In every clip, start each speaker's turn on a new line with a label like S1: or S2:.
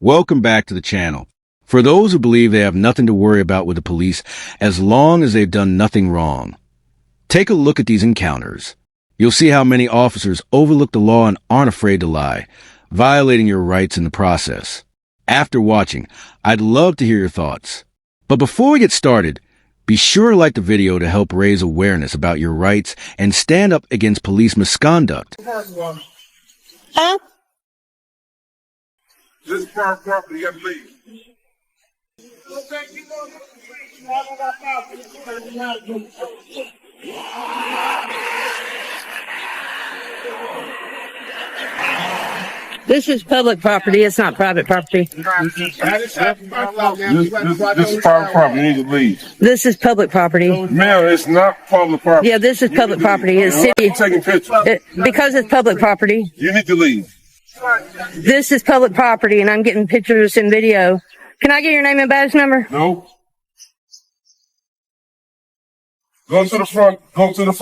S1: Welcome back to the channel. For those who believe they have nothing to worry about with the police as long as they've done nothing wrong, take a look at these encounters. You'll see how many officers overlook the law and aren't afraid to lie, violating your rights in the process. After watching, I'd love to hear your thoughts. But before we get started, be sure to like the video to help raise awareness about your rights and stand up against police misconduct.
S2: Huh?
S3: This is private property, you have to leave.
S2: This is public property. It's not private property.
S3: This is private property, you need to leave.
S2: This is public property.
S3: Ma'am, it's not public property.
S2: Yeah, this is public property. It's city.
S3: You're taking pictures.
S2: Because it's public property.
S3: You need to leave.
S2: This is public property, and I'm getting pictures and video. Can I get your name and badge number?
S3: No. Go to the front office and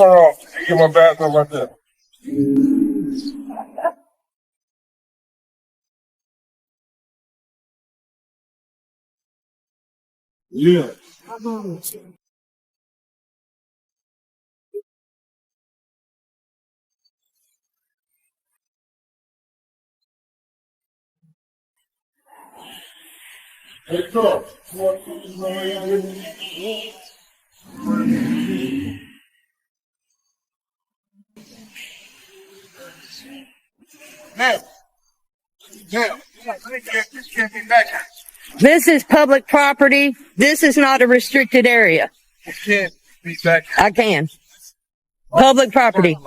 S3: get my badge number right there. Yeah. Hey, Carl. Now, can't be back.
S2: This is public property. This is not a restricted area.
S3: You can't be back.
S2: I can. Public property.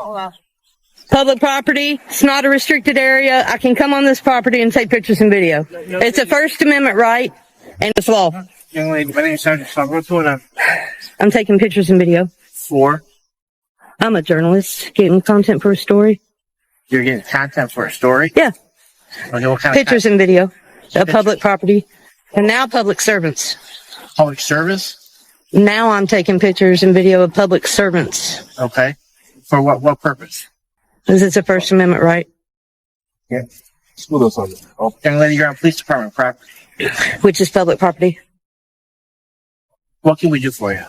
S2: Public property. It's not a restricted area. I can come on this property and take pictures and video. It's a First Amendment right, and it's law.
S4: Young lady, my name is Sergeant Slug. What's going on?
S2: I'm taking pictures and video.
S4: For?
S2: I'm a journalist, getting content for a story.
S4: You're getting content for a story?
S2: Yeah.
S4: Okay, what kind
S2: Pictures and video of public property. And now public servants.
S4: of public service?
S2: Now I'm taking pictures and video of public servants.
S4: Okay. For what purpose?
S2: Because it's a First Amendment right.
S4: Yeah.
S3: School or something. Oh.
S4: Young lady, you're on police department property.
S2: Which is public property.
S4: What can we do for you?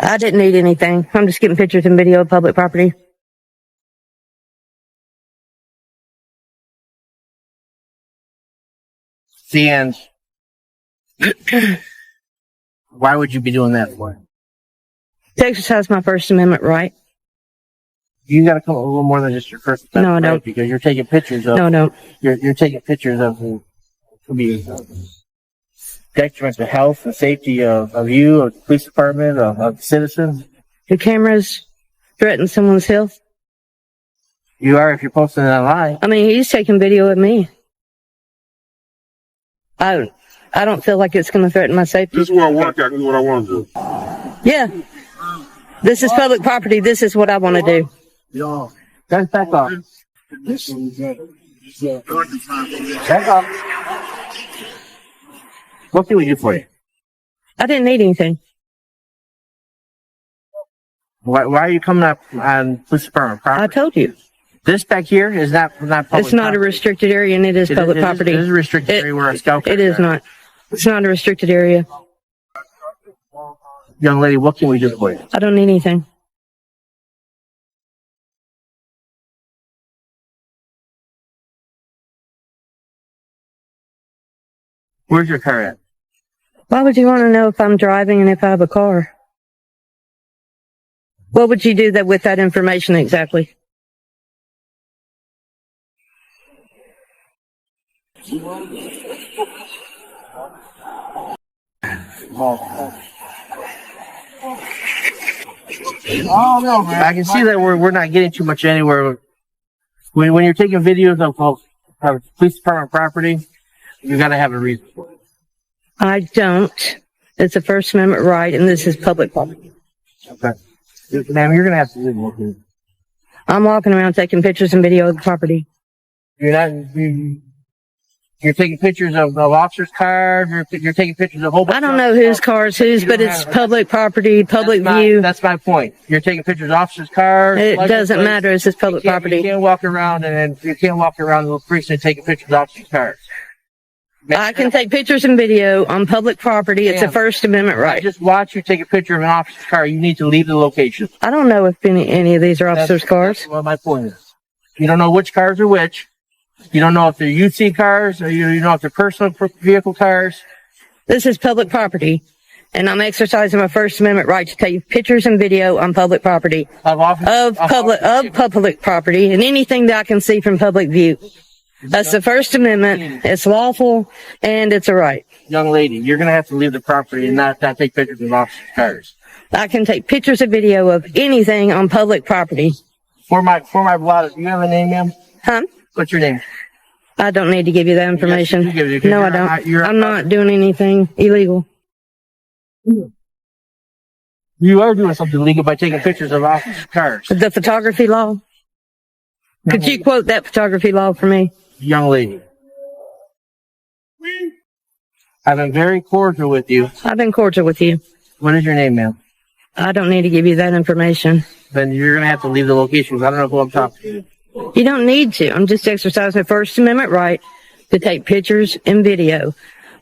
S2: I didn't need anything. I'm just getting pictures and video of public property.
S4: And why would you be doing that for?
S2: To exercise my First Amendment right.
S4: You got to come up with a little more than just your First Amendment
S2: No, I don't.
S4: right, because you're taking pictures of.
S2: No.
S4: You're taking pictures of the could be detriment to health and safety of you, of the police department, of citizens.
S2: The cameras threaten someone's health.
S4: You are if you're posting it online.
S2: I mean, he's taking video of me. I don't feel like it's going to threaten my safety.
S3: This is where I work at. This is what I want to do.
S2: Yeah. This is public property. This is what I want to do.
S4: Yo, guys, back off. Back off. What can we do for you?
S2: I didn't need anything.
S4: Why are you coming up on police department property?
S2: I told you.
S4: This back here is not public.
S2: It's not a restricted area, and it is public property.
S4: It is a restricted area where a scout.
S2: It is not. It's not a restricted area.
S4: Young lady, what can we do for you?
S2: I don't need anything.
S4: Where's your car at?
S2: Why would you want to know if I'm driving and if I have a car? What would you do that with that information exactly?
S4: Oh no, man! I can see that we're not getting too much anywhere. When you're taking videos of police department property, you got to have a reason for it.
S2: I don't. It's a First Amendment right, and this is public property.
S4: Okay, ma'am, you're gonna have to leave.
S2: I'm walking around taking pictures and video of the property.
S4: You're not. You're taking pictures of officers' cars. You're taking pictures of a whole bunch.
S2: I don't know whose car is whose, but it's public property, public view.
S4: That's my point. You're taking pictures of officers' cars.
S2: It doesn't matter. It's just public property.
S4: You can't walk around the precinct taking pictures of officers' cars.
S2: I can take pictures and video on public property. It's a
S4: Ma'am,
S2: First Amendment
S4: I
S2: right.
S4: just watch you take a picture of an officer's car. You need to leave the location.
S2: I don't know if any of these are officers' cars.
S4: That's what my point is. You don't know which cars are which. You don't know if they're UC cars or you know if they're personal vehicle cars.
S2: This is public property, and I'm exercising my First Amendment right to take pictures and video on public property of public property and anything that I can see from public view. That's the First Amendment. It's lawful and it's a right.
S4: Young lady, you're gonna have to leave the property and not take pictures of officers' cars.
S2: I can take pictures and video of anything on public property.
S4: For my blotter, do you have a name, ma'am?
S2: Huh?
S4: What's your name?
S2: I don't need to give you that information.
S4: Yes, you do, because
S2: No, I don't. I'm not doing anything illegal.
S4: You are doing something illegal by taking pictures of officers' cars.
S2: The photography law. Could you quote that photography law for me?
S4: Young lady. I've been very cordial with you.
S2: I've been cordial with you.
S4: What is your name, ma'am?
S2: I don't need to give you that information.
S4: Then you're gonna have to leave the location because I don't know who I'm talking to.
S2: You don't need to. I'm just exercising the First Amendment right to take pictures and video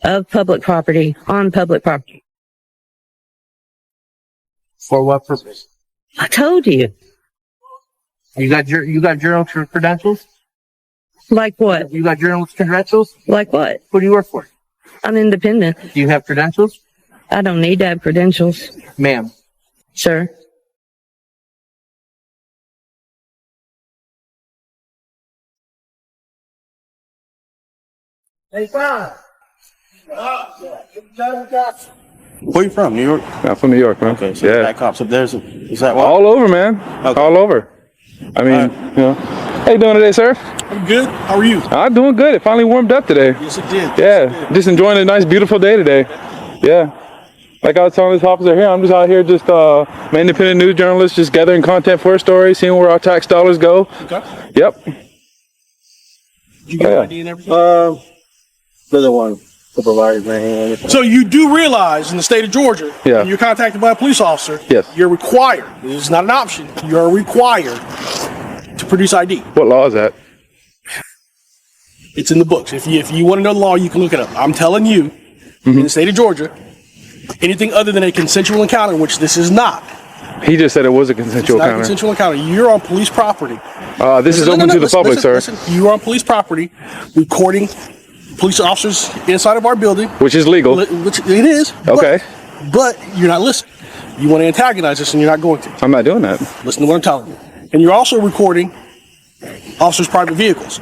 S2: of public property on public property.
S4: For what purpose?
S2: I told you.
S4: You got journalist credentials?
S2: Like what?
S4: You got journalist credentials?
S2: Like what?
S4: Who do you work for?
S2: I'm independent.
S4: Do you have credentials?
S2: I don't need to have credentials.
S4: Ma'am.
S2: Sir.
S4: Hey, Bob.
S5: Where you from? New York?
S6: I'm from New York, man.
S5: Okay, so
S6: yeah.
S5: black cops up there. Is that what?
S6: All over, man.
S5: Okay.
S6: All over. I mean, you know. How you doing today, sir?
S5: I'm good. How are you?
S6: I'm doing good. It finally warmed up today.
S5: Yes, it did.
S6: Yeah. Just enjoying a nice, beautiful day today. Yeah. Like I was telling this officer here, I'm just out here just an independent news journalist, just gathering content for a story, seeing where our tax dollars go.
S5: Okay.
S6: Yep.
S5: Did you get ID and everything?
S4: The other one. Supervisor, man.
S7: So you do realize in the state of Georgia,
S6: Yeah.
S7: when you're contacted by a police officer,
S6: Yes.
S7: you're required, it's not an option, you're required to produce ID.
S6: What law is that?
S7: It's in the books. If you want to know the law, you can look it up. I'm telling you, in the state of Georgia, anything other than a consensual encounter, which this is not,
S6: He just said it was a
S7: it's
S6: consensual
S7: not a
S6: encounter.
S7: consensual encounter. You're on police property.
S6: This is open to the public, sir.
S7: Listen, you are on police property, recording police officers inside of our building.
S6: Which is legal.
S7: Which it is.
S6: Okay.
S7: But you're not listening. You want to antagonize us and you're not going to.
S6: I'm not doing that.
S7: Listen to what I'm telling you. And you're also recording officers' private vehicles.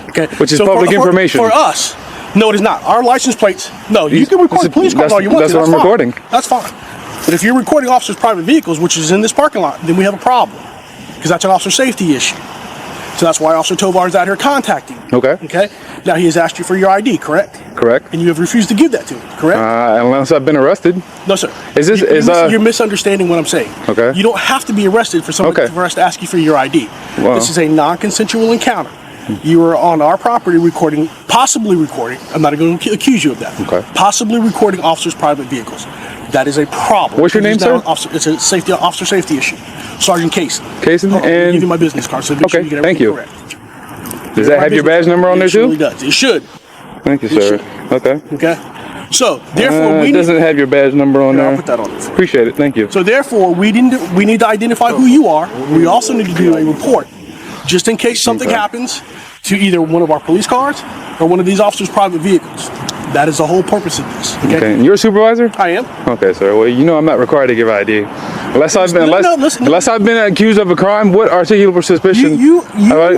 S7: Okay.
S6: Which is public information.
S7: For us, no, it is not. Our license plates, no, you can record police cars all you want
S6: that's
S7: to.
S6: what I'm
S7: fine.
S6: recording.
S7: That's fine. But if you're recording officers' private vehicles, which is in this parking lot, then we have a problem. Because that's an officer safety issue. So that's why Officer Tovar is out here contacting you.
S6: Okay.
S7: Okay. Now he has asked you for your ID, correct?
S6: Correct.
S7: And you have refused to give that to him, correct?
S6: Unless I've been arrested.
S7: No, sir.
S6: Is this
S7: You're misunderstanding what I'm saying.
S6: Okay.
S7: You don't have to be arrested for for us to ask you for your ID.
S6: Wow.
S7: This is a non-consensual encounter. You are on our property possibly recording. I'm not going to accuse you of that.
S6: Okay.
S7: Possibly recording officers' private vehicles. That is a problem.
S6: What's your name, sir?
S7: It's a officer safety issue. Sergeant Cason.
S6: Cason?
S7: I'll
S6: And
S7: give you my business card. So make sure
S6: okay,
S7: you get
S6: thank
S7: everything
S6: you.
S7: correct.
S6: Does that have your badge number on there
S7: It surely
S6: too?
S7: does. It should.
S6: Thank you, sir. Okay.
S7: Okay. So therefore,
S6: It doesn't have your badge number on
S7: Here,
S6: there.
S7: I'll put that on there.
S6: Appreciate it. Thank you.
S7: So therefore, we need to identify who you are. We also need to do a report, just in case something happens to either one of our police cars or one of these officers' private vehicles. That is the whole purpose of this.
S6: Okay. And you're a supervisor?
S7: I am.
S6: Okay, sir. Well, you know I'm not required to give ID. Unless I've been accused of a crime, what articulable suspicion?
S7: You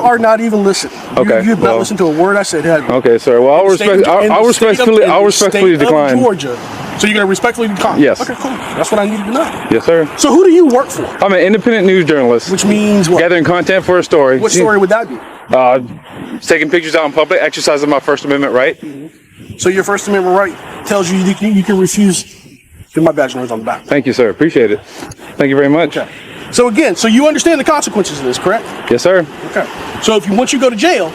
S7: are not even listening.
S6: Okay.
S7: You have not listened to a word I said.
S6: Okay, sir. Well, I'll respectfully decline.
S7: Georgia. So you're going to respectfully decline?
S6: Yes.
S7: Okay, cool. That's what I needed to know.
S6: Yes, sir.
S7: So who do you work for?
S6: I'm an independent news journalist.
S7: Which means what?
S6: Gathering content for a story.
S7: What story would that be?
S6: Taking pictures out in public, exercising my First Amendment right.
S7: So your First Amendment right tells you you can refuse. My badge number's on the back.
S6: Thank you, sir. Appreciate it. Thank you very much.
S7: Okay. So again, you understand the consequences of this, correct?
S6: Yes, sir.
S7: Okay. So once you go to jail,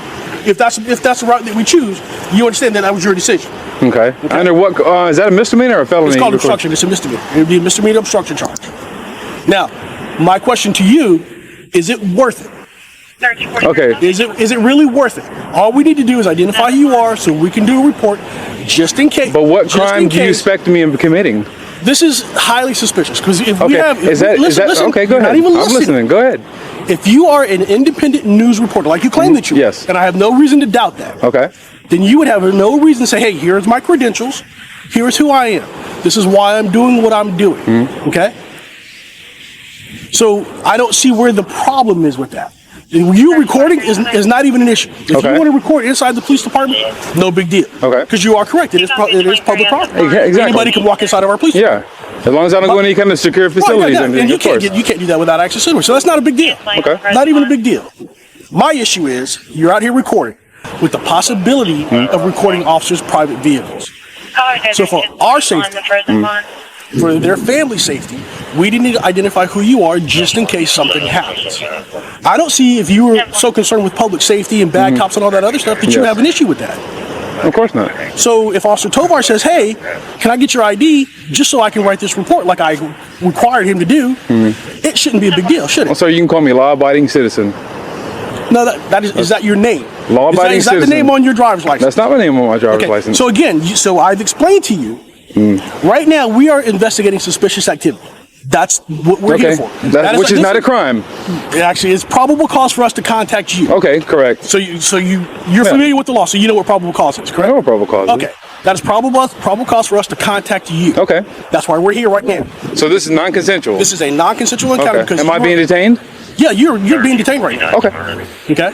S7: if that's the route that we choose, you understand that was your decision.
S6: Okay. Under what? Is that a misdemeanor or a felony?
S7: It's called obstruction. It's a misdemeanor. It would be a misdemeanor obstruction charge. Now, my question to you: is it worth it
S6: Okay.
S7: Is it really worth it? All we need to do is identify who you are so we can do a report just in case.
S6: But what
S7: just
S6: crime
S7: in
S6: do you
S7: case.
S6: expect me in committing?
S7: This is highly suspicious because if we
S6: Okay.
S7: have,
S6: Is that okay? Go
S7: you're
S6: ahead.
S7: Not even
S6: I'm listening. Go ahead.
S7: If you are an independent news reporter, like you claim that you are,
S6: Yes.
S7: and I have no reason to doubt that,
S6: Okay.
S7: then you would have no reason to say, hey, here's my credentials, here's who I am, this is why I'm doing what I'm doing, okay? So I don't see where the problem is with that. You recording is not even an issue. If
S6: Okay.
S7: you want to record inside the police department, no big deal.
S6: Okay.
S7: Because you are correct, it is public property.
S6: Exactly.
S7: Anybody can walk inside of our police department.
S6: Yeah. As long as I don't go in any kind of secure facilities,
S7: Right, and you
S6: of course.
S7: can't do that without access anyway. So that's not a big deal.
S6: Okay.
S7: Not even a big deal. My issue is you're out here recording with the possibility of recording officers' private vehicles. So for our safety, for their family safety, we need to identify who you are just in case something happens. I don't see if you were so concerned with public safety and bad cops and all that other stuff that you
S6: Yes.
S7: have an issue with that.
S6: Of course not.
S7: So if Officer Tovar says, hey, can I get your ID just so I can write this report like I required him to do, it shouldn't be a big deal, should
S6: Oh,
S7: it?
S6: so you can call me law-abiding citizen.
S7: No, that is that your name?
S6: Law-abiding
S7: Is that the
S6: citizen.
S7: name on your driver's license?
S6: That's not my name on my driver's
S7: Okay,
S6: license.
S7: so again, so I've explained to you, right now we are investigating suspicious activity. That's what we're here for.
S6: Which is not a crime.
S7: Actually, it's probable cause for us to contact you.
S6: Okay, correct.
S7: So you're familiar with the law, so you know what probable cause is,
S6: I
S7: correct?
S6: know what probable cause is.
S7: Okay, that is probable cause for us to contact you.
S6: Okay.
S7: That's why we're here right now.
S6: So this is non-consensual.
S7: This is a non-consensual encounter
S6: Okay.
S7: because
S6: Am I being detained?
S7: Yeah, you're being detained right now.
S6: Okay.
S7: Okay.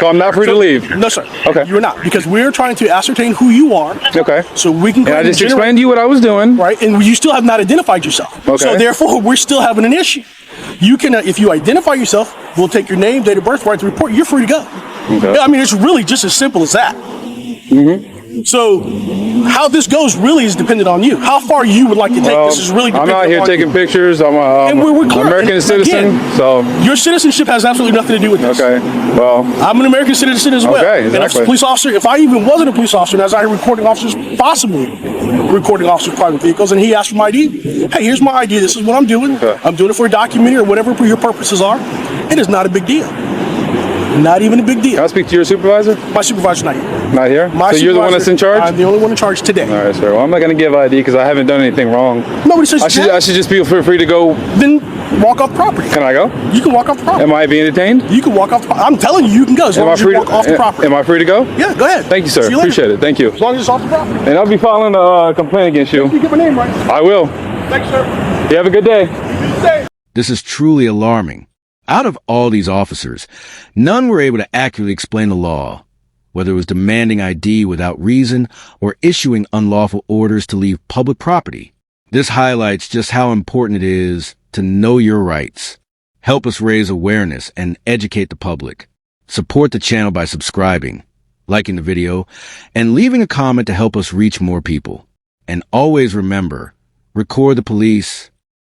S6: So I'm not free to leave.
S7: No, sir.
S6: Okay.
S7: You're not, because we're trying to ascertain who you are.
S6: Okay.
S7: So we can.
S6: And I just explained to you what I was doing.
S7: Right, and you still have not identified yourself.
S6: Okay.
S7: So therefore, we're still having an issue. You can, if you identify yourself, we'll take your name, date of birth, write the report. You're free to go.
S6: Okay.
S7: I mean, it's really just as simple as that. So, how this goes really is dependent on you. How far you would like to take this is really
S6: I'm
S7: dependent
S6: out here
S7: on
S6: taking
S7: you.
S6: pictures. I'm
S7: And we're
S6: an
S7: clear.
S6: American
S7: And
S6: citizen.
S7: again,
S6: So
S7: your citizenship has absolutely nothing to do with this.
S6: okay. Well,
S7: I'm an American citizen as well.
S6: Okay,
S7: And
S6: exactly.
S7: a police officer, if I even wasn't a police officer, and as I recording officers, possibly recording officers' private vehicles, and he asked for my ID, hey, here's my ID, this is what I'm doing.
S6: Okay.
S7: I'm doing it for a documentary or whatever your purposes are. It is not a big deal. Not even a big
S6: can I
S7: deal.
S6: speak to your supervisor?
S7: My supervisor's not here.
S6: Not here.
S7: My
S6: So you're the one that's in charge.
S7: I'm the only one in charge today.
S6: All right, sir. Well, I'm not gonna give ID because I haven't done anything wrong.
S7: Nobody says
S6: I
S7: you
S6: should
S7: can't.
S6: just be free to go.
S7: Then walk off property.
S6: Can I go?
S7: You can walk off the property.
S6: Am I being detained?
S7: You can walk off. I'm telling you, you can go as
S6: Am
S7: long
S6: I
S7: as you
S6: free
S7: walk off the property.
S6: Am I free to go?
S7: Yeah, go ahead.
S6: Thank you, sir.
S7: See you later.
S6: Appreciate it. Thank you.
S7: As long as it's off the property.
S6: And I'll be filing a complaint against you.
S7: You get my name right.
S6: I will.
S7: Thanks, sir.
S6: You have a good day.
S1: This is truly alarming. Out of all these officers, none were able to accurately explain the law, whether it was demanding ID without reason or issuing unlawful orders to leave public property. This highlights just how important it is to know your rights. Help us raise awareness and educate the public. Support the channel by subscribing, liking the video, and leaving a comment to help us reach more people. And always remember, record the police,